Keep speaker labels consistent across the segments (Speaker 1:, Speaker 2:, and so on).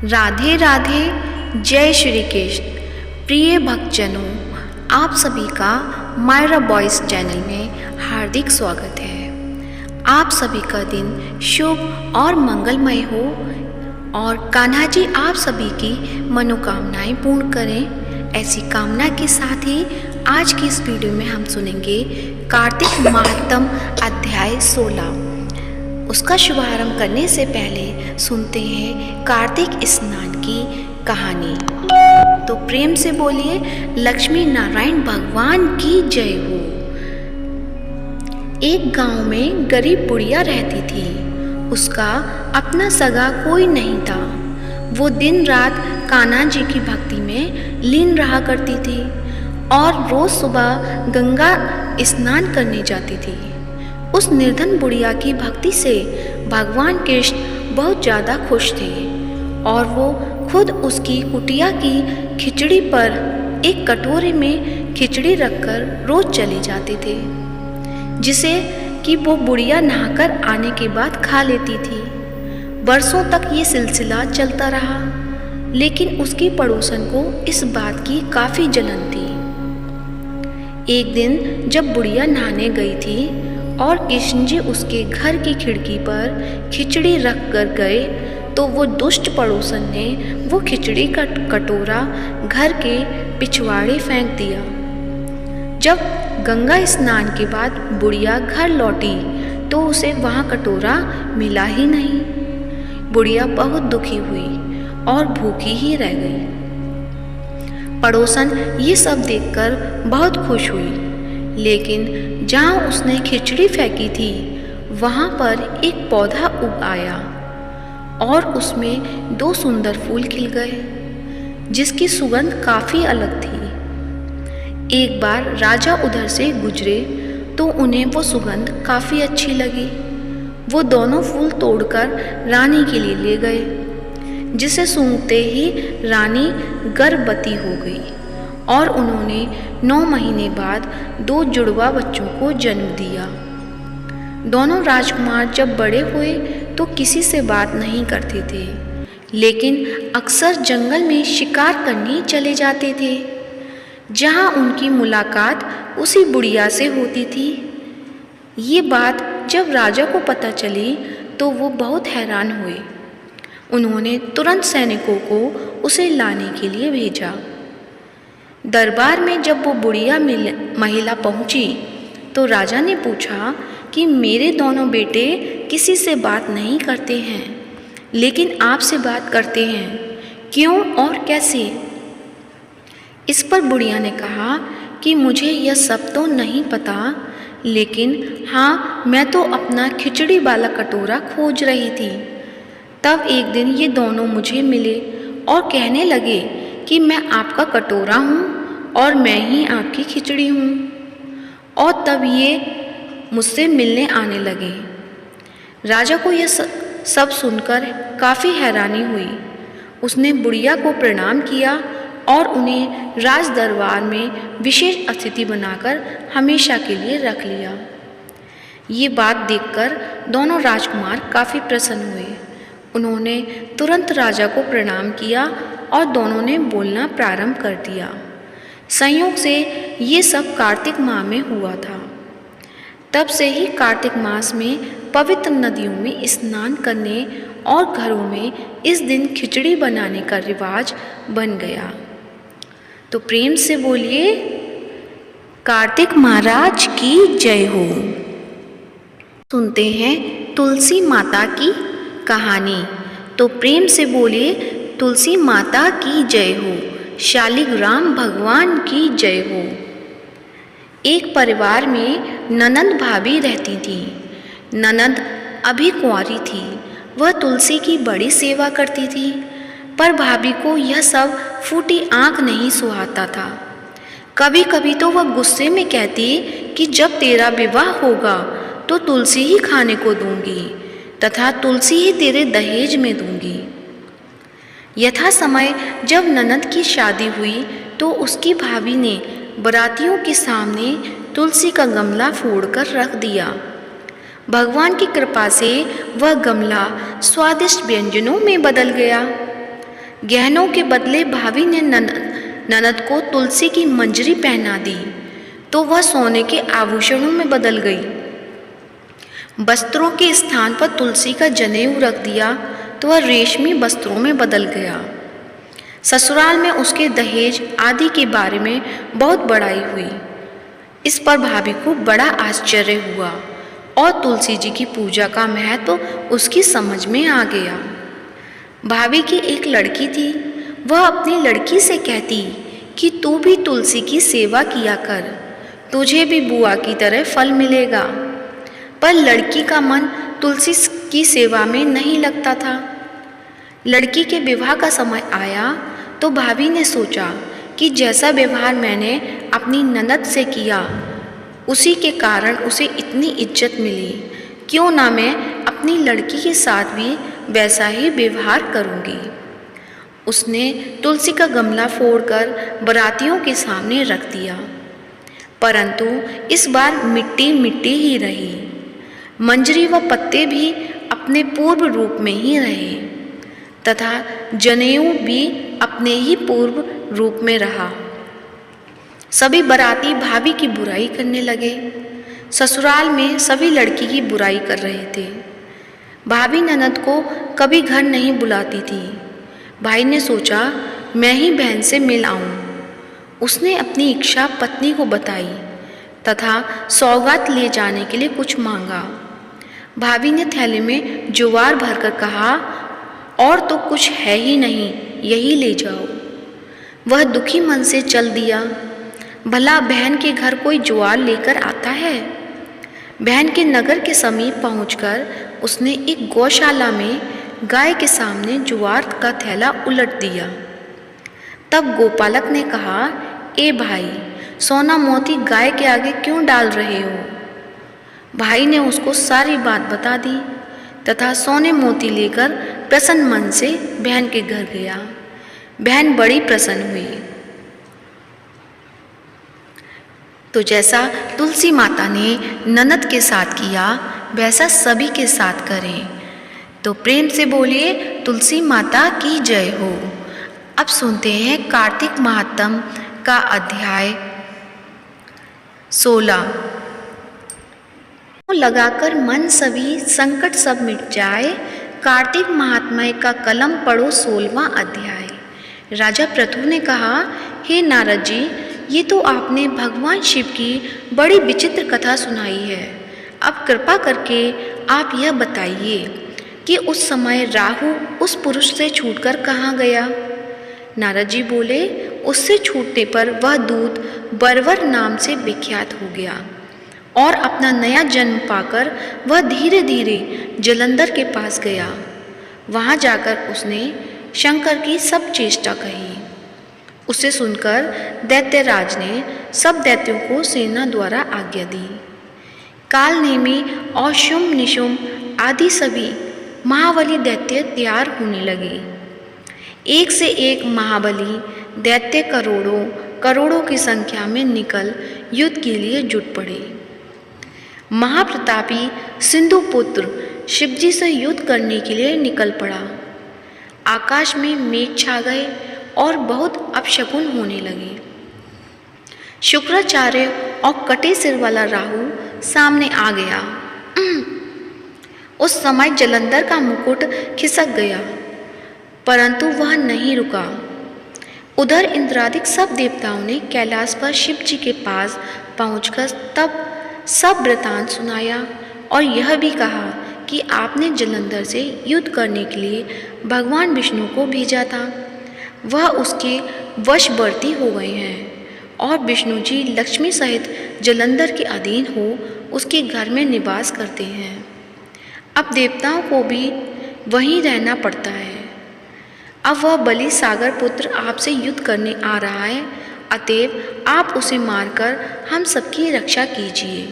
Speaker 1: राधे राधे। जय श्री कृष्ण। प्रिय भक्तजनों, आप सभी का मायरा बॉयज़ चैनल में हार्दिक स्वागत है। आप सभी का दिन शुभ और मंगलमय हो और कान्हा जी आप सभी की मनोकामनाएं पूर्ण करें, ऐसी कामना के साथ ही आज की इस वीडियो में हम सुनेंगे कार्तिक महात्म्य अध्याय 16। उसका शुभारंभ करने से पहले सुनते हैं कार्तिक स्नान की कहानी। तो प्रेम से बोलिए लक्ष्मी नारायण भगवान की जय हो। एक गांव में गरीब बुढ़िया रहती थी। उसका अपना सगा कोई नहीं था। वो दिन रात कान्हा जी की भक्ति में लीन रहा करती थी और रोज सुबह गंगा स्नान करने जाती थी। उस निर्धन बुढ़िया की भक्ति से भगवान कृष्ण बहुत ज़्यादा खुश थे और वो खुद उसकी कुटिया की खिचड़ी पर एक कटोरे में खिचड़ी रखकर रोज चले जाते थे, जिसे कि वो बुढ़िया नहाकर आने के बाद खा लेती थी। बरसों तक ये सिलसिला चलता रहा, लेकिन उसकी पड़ोसन को इस बात की काफ़ी जलन थी। एक दिन जब बुढ़िया नहाने गई थी और कृष्ण जी उसके घर की खिड़की पर खिचड़ी रख कर गए, तो वो दुष्ट पड़ोसन ने वो खिचड़ी का कटोरा घर के पिछवाड़े फेंक दिया। जब गंगा स्नान के बाद बुढ़िया घर लौटी तो उसे वहाँ कटोरा मिला ही नहीं। बुढ़िया बहुत दुखी हुई और भूखी ही रह गई। पड़ोसन ये सब देखकर बहुत खुश हुई, लेकिन जहाँ उसने खिचड़ी फेंकी थी वहाँ पर एक पौधा उग आया और उसमें 2 सुंदर फूल खिल गए, जिसकी सुगंध काफ़ी अलग थी। एक बार राजा उधर से गुजरे तो उन्हें वो सुगंध काफ़ी अच्छी लगी। वो दोनों फूल तोड़कर रानी के लिए ले गए, जिसे सूंघते ही रानी गर्भवती हो गई और उन्होंने 9 महीने बाद 2 जुड़वा बच्चों को जन्म दिया। दोनों राजकुमार जब बड़े हुए तो किसी से बात नहीं करते थे, लेकिन अक्सर जंगल में शिकार करने चले जाते थे, जहां उनकी मुलाकात उसी बुढ़िया से होती थी। ये बात जब राजा को पता चली तो वो बहुत हैरान हुए। उन्होंने तुरंत सैनिकों को उसे लाने के लिए भेजा। दरबार में जब वो बुढ़िया महिला पहुंची तो राजा ने पूछा कि मेरे दोनों बेटे किसी से बात नहीं करते हैं, लेकिन आपसे बात करते हैं, क्यों और कैसे? इस पर बुढ़िया ने कहा कि मुझे यह सब तो नहीं पता, लेकिन हाँ, मैं तो अपना खिचड़ी वाला कटोरा खोज रही थी। तब एक दिन ये दोनों मुझे मिले और कहने लगे कि मैं आपका कटोरा हूँ और मैं ही आपकी खिचड़ी हूँ, और तब ये मुझसे मिलने आने लगे। राजा को यह सब सुनकर काफ़ी हैरानी हुई। उसने बुढ़िया को प्रणाम किया और उन्हें राज दरबार में विशेष अतिथि बनाकर हमेशा के लिए रख लिया। ये बात देखकर दोनों राजकुमार काफ़ी प्रसन्न हुए। उन्होंने तुरंत राजा को प्रणाम किया और दोनों ने बोलना प्रारंभ कर दिया। संयोग से ये सब कार्तिक माह में हुआ था। तब से ही कार्तिक मास में पवित्र नदियों में स्नान करने और घरों में इस दिन खिचड़ी बनाने का रिवाज बन गया। तो प्रेम से बोलिए कार्तिक महाराज की जय हो। सुनते हैं तुलसी माता की कहानी। तो प्रेम से बोलिए तुलसी माता की जय हो, शालिग्राम भगवान की जय हो। एक परिवार में ननंद भाभी रहती थी। ननंद अभी कुंवारी थी। वह तुलसी की बड़ी सेवा करती थी, पर भाभी को यह सब फूटी आंख नहीं सुहाता था। कभी कभी तो वह गुस्से में कहती कि जब तेरा विवाह होगा तो तुलसी ही खाने को दूंगी तथा तुलसी ही तेरे दहेज में दूंगी। यथा समय जब ननंद की शादी हुई तो उसकी भाभी ने बरातियों के सामने तुलसी का गमला फोड़कर रख दिया। भगवान की कृपा से वह गमला स्वादिष्ट व्यंजनों में बदल गया। गहनों के बदले भाभी ने ननद को तुलसी की मंजरी पहना दी तो वह सोने के आभूषणों में बदल गई। वस्त्रों के स्थान पर तुलसी का जनेऊ रख दिया तो वह रेशमी वस्त्रों में बदल गया। ससुराल में उसके दहेज आदि के बारे में बहुत बड़ाई हुई। इस पर भाभी को बड़ा आश्चर्य हुआ और तुलसी जी की पूजा का महत्व उसकी समझ में आ गया। भाभी की एक लड़की थी। वह अपनी लड़की से कहती कि तू भी तुलसी की सेवा किया कर, तुझे भी बुआ की तरह फल मिलेगा। पर लड़की का मन तुलसी की सेवा में नहीं लगता था। लड़की के विवाह का समय आया तो भाभी ने सोचा कि जैसा व्यवहार मैंने अपनी ननद से किया उसी के कारण उसे इतनी इज्जत मिली, क्यों ना मैं अपनी लड़की के साथ भी वैसा ही व्यवहार करूँगी। उसने तुलसी का गमला फोड़कर बारातियों के सामने रख दिया, परंतु इस बार मिट्टी मिट्टी ही रही। मंजरी व पत्ते भी अपने पूर्व रूप में ही रहे तथा जनेऊ भी अपने ही पूर्व रूप में रहा। सभी बाराती भाभी की बुराई करने लगे। ससुराल में सभी लड़की की बुराई कर रहे थे। भाभी ननद को कभी घर नहीं बुलाती थी। भाई ने सोचा मैं ही बहन से मिल आऊं। उसने अपनी इच्छा पत्नी को बताई तथा सौगात ले जाने के लिए कुछ मांगा। भाभी ने थैले में ज्वार भरकर कहा, और तो कुछ है ही नहीं, यही ले जाओ। वह दुखी मन से चल दिया। भला बहन के घर कोई ज्वार लेकर आता है। बहन के नगर के समीप पहुंचकर उसने एक गौशाला में गाय के सामने ज्वार का थैला उलट दिया। तब गोपालक ने कहा, ए भाई, सोना मोती गाय के आगे क्यों डाल रहे हो। भाई ने उसको सारी बात बता दी तथा सोने मोती लेकर प्रसन्न मन से बहन के घर गया। बहन बड़ी प्रसन्न हुई। तो जैसा तुलसी माता ने ननद के साथ किया वैसा सभी के साथ करें। तो प्रेम से बोलिए तुलसी माता की जय हो। अब सुनते हैं कार्तिक महात्म का अध्याय 16। लगाकर मन सभी संकट सब मिट जाए, कार्तिक महात्म्य का कलम पढ़ो 16वां अध्याय। राजा पृथु ने कहा, हे नारद जी, ये तो आपने भगवान शिव की बड़ी विचित्र कथा सुनाई है। अब कृपा करके आप यह बताइए कि उस समय राहु उस पुरुष से छूटकर कहाँ गया। नारद जी बोले, उससे छूटने पर वह दूत बरवर नाम से विख्यात हो गया और अपना नया जन्म पाकर वह धीरे धीरे जलंधर के पास गया। वहाँ जाकर उसने शंकर की सब चेष्टा कही। उसे सुनकर दैत्यराज ने सब दैत्यों को सेना द्वारा आज्ञा दी। कालनेमी और शुंभ निशुंभ आदि सभी महाबली दैत्य तैयार होने लगे। एक से एक महाबली दैत्य करोड़ों करोड़ों की संख्या में निकल युद्ध के लिए जुट पड़े। महाप्रतापी सिंधुपुत्र शिवजी से युद्ध करने के लिए निकल पड़ा। आकाश में मेघ छा गए और बहुत अपशकुन होने लगे। शुक्राचार्य और कटे सिर वाला राहु सामने आ गया। उस समय जलंधर का मुकुट खिसक गया, परंतु वह नहीं रुका। उधर इंद्रादिक सब देवताओं ने कैलाश पर शिव जी के पास पहुंचकर तब सब वृतांत सुनाया और यह भी कहा कि आपने जलंधर से युद्ध करने के लिए भगवान विष्णु को भेजा था। वह उसके वशवर्ती हो गए हैं और विष्णु जी लक्ष्मी सहित जलंधर के अधीन हो उसके घर में निवास करते हैं। अब देवताओं को भी वहीं रहना पड़ता है। अब वह बलि सागर पुत्र आपसे युद्ध करने आ रहा है, अतएव आप उसे मारकर हम सबकी रक्षा कीजिए।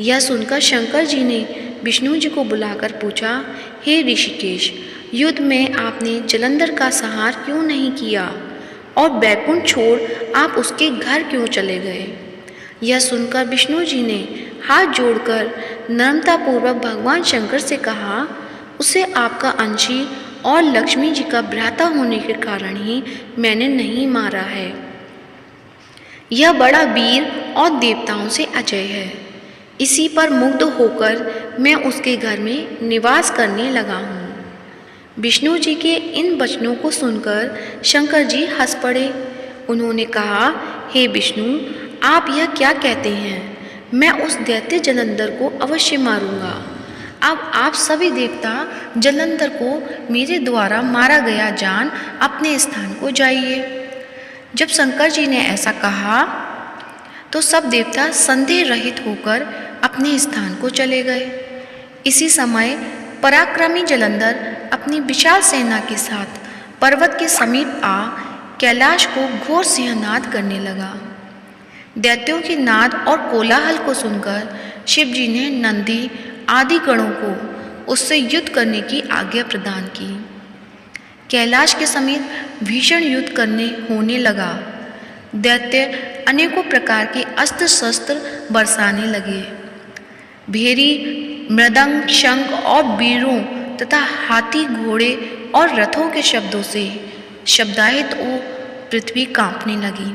Speaker 1: यह सुनकर शंकर जी ने विष्णु जी को बुलाकर पूछा, हे ऋषिकेश, युद्ध में आपने जलंधर का संहार क्यों नहीं किया और बैकुंठ छोड़ आप उसके घर क्यों चले गए। यह सुनकर विष्णु जी ने हाथ जोड़कर नम्रतापूर्वक भगवान शंकर से कहा, उसे आपका अंशी और लक्ष्मी जी का भ्राता होने के कारण ही मैंने नहीं मारा है। यह बड़ा वीर और देवताओं से अजय है। इसी पर मुग्ध होकर मैं उसके घर में निवास करने लगा हूँ। विष्णु जी के इन वचनों को सुनकर शंकर जी हंस पड़े। उन्होंने कहा, हे विष्णु, आप यह क्या कहते हैं? मैं उस दैत्य जलंधर को अवश्य मारूंगा। अब आप सभी देवता जलंधर को मेरे द्वारा मारा गया जान अपने स्थान को जाइए। जब शंकर जी ने ऐसा कहा तो सब देवता संदेह रहित होकर अपने स्थान को चले गए। इसी समय पराक्रमी जलंधर अपनी विशाल सेना के साथ पर्वत के समीप आ कैलाश को घोर सिंहनाद करने लगा। दैत्यों के नाद और कोलाहल को सुनकर शिव जी ने नंदी आदि गणों को उससे युद्ध करने की आज्ञा प्रदान की। कैलाश के समीप भीषण युद्ध करने होने लगा। दैत्य अनेकों प्रकार के अस्त्र शस्त्र बरसाने लगे। भेरी, मृदंग, शंख और बीरों तथा हाथी, घोड़े और रथों के शब्दों से शब्दायित पृथ्वी कांपने लगी।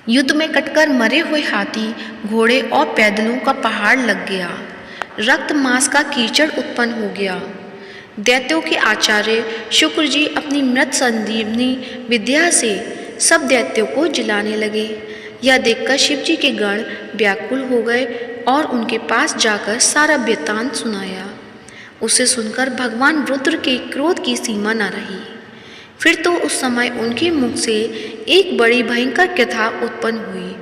Speaker 1: युद्ध में कटकर मरे हुए हाथी, घोड़े और पैदलों का पहाड़ लग गया। रक्त मांस का कीचड़ उत्पन्न हो गया। दैत्यों के आचार्य शुक्र जी अपनी मृत संजीवनी विद्या से सब दैत्यों को जिलाने लगे। यह देखकर शिव जी के गण व्याकुल हो गए और उनके पास जाकर सारा वृत्तांत सुनाया। उसे सुनकर भगवान रुद्र के क्रोध की सीमा न रही। फिर तो उस समय उनके मुख से एक बड़ी भयंकर कथा उत्पन्न हुई,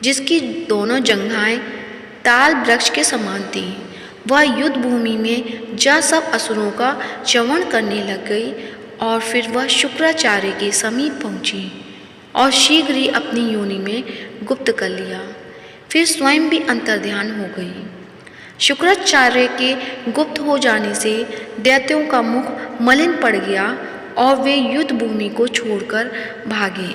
Speaker 1: जिसकी दोनों जंघाएं ताल वृक्ष के समान थी। वह युद्ध भूमि में जा सब असुरों का च्यवन करने लग गई और फिर वह शुक्राचार्य के समीप पहुंची और शीघ्र ही अपनी योनि में गुप्त कर लिया। फिर स्वयं भी अंतर्ध्यान हो गई। शुक्राचार्य के गुप्त हो जाने से दैत्यों का मुख मलिन पड़ गया और वे युद्ध भूमि को छोड़कर भागे।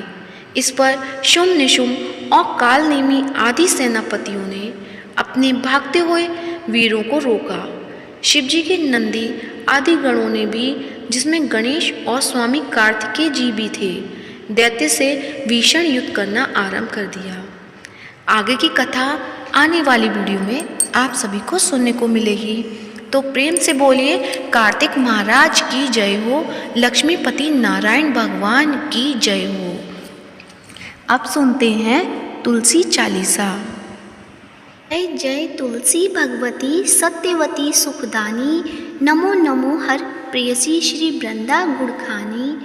Speaker 1: इस पर शुंभ, निशुंभ और कालनेमी आदि सेनापतियों ने अपने भागते हुए वीरों को रोका। शिवजी के नंदी आदि गणों ने भी, जिसमें गणेश और स्वामी कार्तिकेय जी भी थे, दैत्य से भीषण युद्ध करना आरंभ कर दिया। आगे की कथा आने वाली वीडियो में आप सभी को सुनने को मिलेगी। तो प्रेम से बोलिए कार्तिक महाराज की जय हो, लक्ष्मीपति नारायण भगवान की जय हो। अब सुनते हैं तुलसी चालीसा।
Speaker 2: जय जय तुलसी भगवती सत्यवती सुखदानी, नमो नमो हर प्रेयसी श्री वृंदा गुणखानी।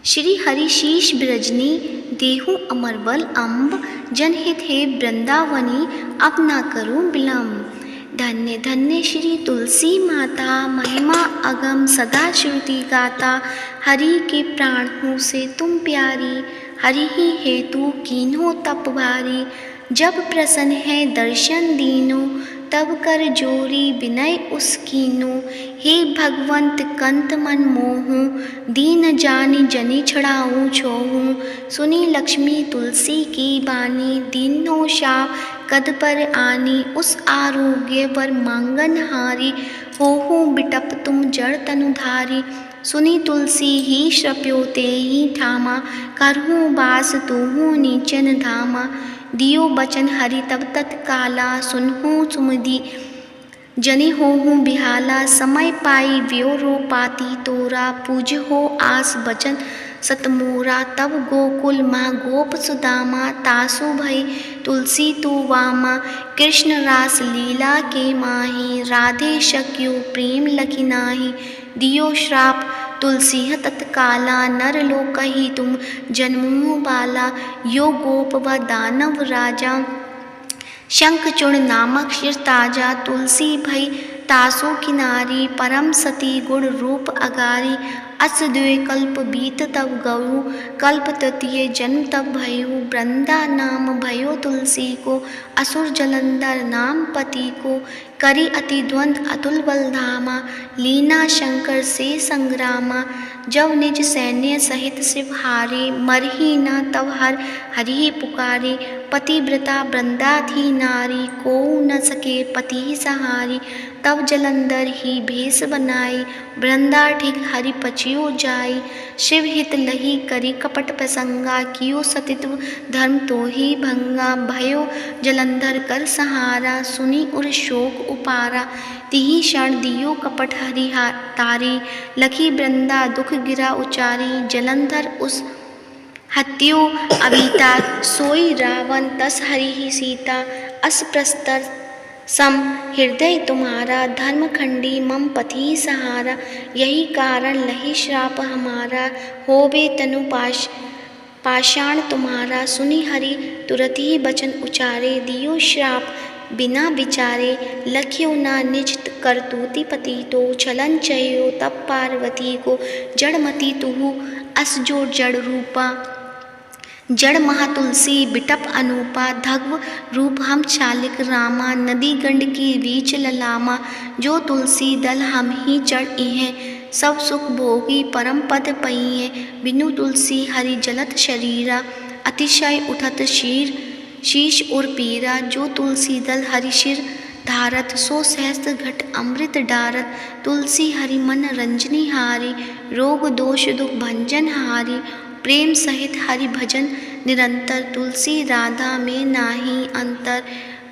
Speaker 2: श्री हरि शीश ब्रजनी देहु अमरबल अम्ब, जनहित हे वृंदावनी अब ना करूं विलम्ब। धन्य धन्य श्री तुलसी माता, महिमा अगम सदा श्रुति गाता। हरि के प्राण हूँ से तुम प्यारी, हरि ही हेतु कीन्हो तप भारी। जब प्रसन्न है दर्शन दीनो, तब कर जोरी विनय उसकीनो। हे भगवंत कंत मन मोहूँ, दीन जानि जनि छड़ाऊँ छोहूँ। सुनी लक्ष्मी तुलसी की बानी, दीनो शाप कद पर आनी। उस आरोग्य वर मांगन हारी, होहूँ बिटप तुम जड़ तनुधारी। सुनी तुलसी ही श्रप्योते ही ठामा, करहूँ बास तूहूँ नीचन धामा। दियो बचन हरि तब तत्काला, सुनहूँ सुमधि जनि होहूँ बिहाला। समय पाई व्योरो पाती तोरा, पूज हो आस बचन सतमोरा। तब गोकुल माँ गोप सुदामा, तासु भई तुलसी तू वामा। कृष्ण रास लीला के माही, राधे शक्यो प्रेम लखि नाही। दियो श्राप तुलसी तत्काला, नर लोक कही तुम जन्मों बाला। यो गोप व दानव राजा, शंखचूड़ नामक शिर ताजा। तुलसी भई तासो किनारी, परम सती गुण रूप अगारी। अस द्वे कल्प बीत तब गऊ, कल्प तृतीय जन्म तब भयु। वृंदा नाम भयो तुलसी को, असुर जलंधर नाम पति को। करी अति द्वंद अतुल बलधामा, लीना शंकर से संग्रामा। जब निज सैन्य सहित शिव हारे, मरही न तब हर हरि पुकारे। पतिव्रता वृंदा थी नारी, को न सके पति सहारी। तब जलंधर ही भेष बनाई, वृंदा ठीक हरि पचियो जाई, शिव हित लही करी कपट प्रसंगा, कियो सतित्व धर्म तो ही भंगा, भयो जलंधर कर सहारा, सुनी उर शोक उपारा, तिहि क्षण दियो कपट हरि तारी, लखी वृंदा दुख गिरा उचारी, जलंधर उस हत्यो अबीता, सोई रावण तस हरि ही सीता, अस प्रस्तर सम हृदय तुम्हारा, धर्म खंडी मम पथि सहारा, यही कारण लही श्राप हमारा, होवे तनु पाषाण तुम्हारा, सुनी हरि तुरत ही बचन उचारे, दियो श्राप बिना विचारे, लख्यो ना निज करतूति पति तो, छलन चयो तब पार्वती को, जड़मती तुहु अस जो जड़ रूपा, जड़ महातुलसी बिटप अनूपा, धग्व रूप हम चालिक रामा, नदी गंड की बीच ललामा, जो तुलसी दल हम ही चढ़ इहें, सब सुख भोगी परम पद पइए, बिनु तुलसी हरि जलत शरीरा, अतिशय उठत शीश उर पीरा, जो तुलसी दल हरि शिर धारत, सो सहस्त्र घट अमृत डारत, तुलसी हरि मन रंजनी हारी, रोग दोष दुख भंजन हारी, प्रेम सहित हरि भजन निरंतर, तुलसी राधा में नाही अंतर,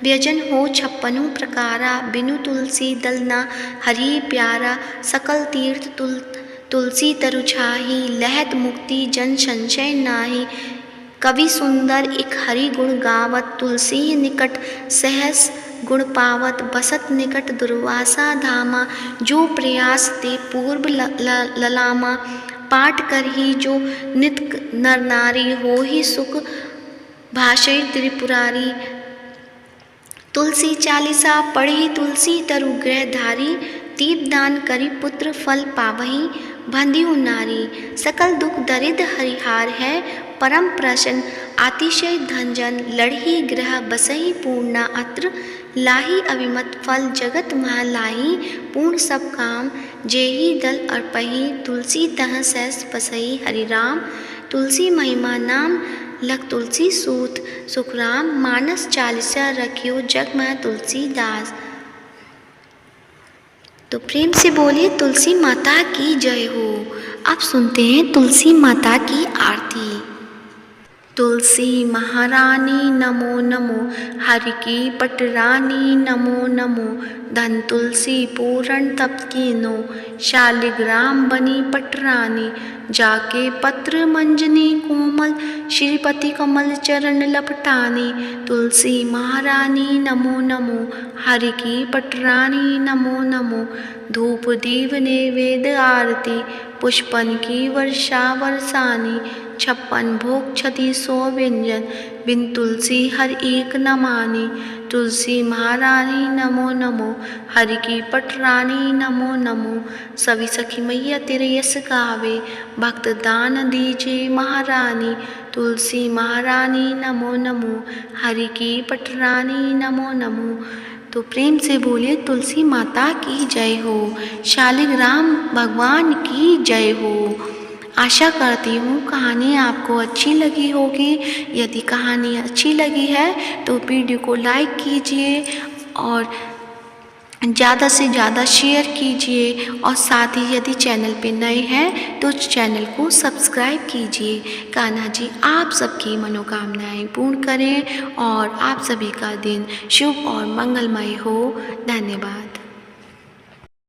Speaker 2: व्यजन हो 56 प्रकारा, बिनु तुलसी दल ना हरि प्यारा, सकल तीर्थ तुलसी तरु छाही, लहत मुक्ति जन संशय नाही, कवि सुंदर एक हरि गुण गावत, तुलसी निकट सहस गुण पावत, बसत निकट दुर्वासा धामा, जो प्रयास ते पूर्व ललामा, पाठ कर ही जो नित नर नारी, हो ही सुख भाषय त्रिपुरारी, तुलसी चालीसा पढ़ी तुलसी तरु ग्रह धारी, दीप दान करी पुत्र फल पावही, बंधियो नारी, सकल दुख दरिद्र हरिहार है, परम प्रसन्न अतिशय धनजन, लड़ही ग्रह बसही पूर्णा अत्र, लाही अभिमत फल जगत महलाही, पूर्ण सब काम जेहि दल अर्पही, तुलसी तह सहस बसई हरि राम, तुलसी महिमा नाम लख तुलसी सूत, सुखराम मानस चालीसा रखियो जग में तुलसीदास। तो प्रेम से बोलिए तुलसी माता की जय हो। अब सुनते हैं तुलसी माता की आरती। तुलसी महारानी नमो नमो, हरि की पटरानी नमो नमो, धन तुलसी पूरण तप कीनो, शालिग्राम बनी पटरानी, जाके पत्र मंजनी कोमल, श्रीपति कमल चरण लपटानी, तुलसी महारानी नमो नमो, हरि की पटरानी नमो नमो, धूप दीप नैवेद्य आरती, पुष्पन की वर्षा बरसानी, 56 भोग क्षति 100 व्यंजन, बिन तुलसी हर एक न मानी, तुलसी महारानी नमो नमो, हरि की पटरानी नमो नमो, सभी सखी मैया तेरे यश गावे, भक्त दान दीजिए महारानी, तुलसी महारानी नमो नमो, हरि की पटरानी नमो नमो। तो प्रेम से बोलिए तुलसी माता की जय हो, शालिग्राम भगवान की जय हो। आशा करती हूँ कहानी आपको अच्छी लगी होगी। यदि कहानी अच्छी लगी है तो वीडियो को लाइक कीजिए और ज़्यादा से ज़्यादा शेयर कीजिए, और साथ ही यदि चैनल पे नए हैं तो चैनल को सब्सक्राइब कीजिए। कान्हा जी आप सबकी मनोकामनाएं पूर्ण करें और आप सभी का दिन शुभ और मंगलमय हो। धन्यवाद।